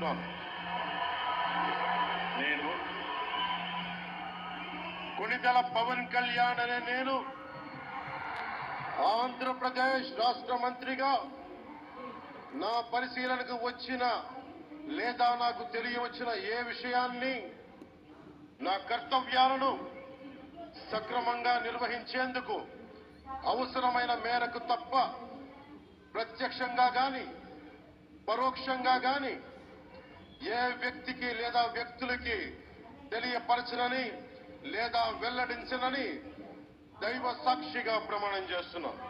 చేస్తున్నాను. నేను కొణిదెల పవన్ కళ్యాణ్ అనే నేను ఆంధ్రప్రదేశ్ రాష్ట్ర మంత్రిగా నా పరిశీలనకు వచ్చిన లేదా నాకు తెలియవచ్చిన ఏ విషయాన్ని నా కర్తవ్యాలను సక్రమంగా నిర్వహించేందుకు అవసరమైన మేరకు తప్ప ప్రత్యక్షంగా గాని పరోక్షంగా గాని ఏ వ్యక్తికి లేదా వ్యక్తులకి తెలియపరచనని లేదా వెల్లడించనని దైవ సాక్షిగా ప్రమాణం చేస్తున్నాను.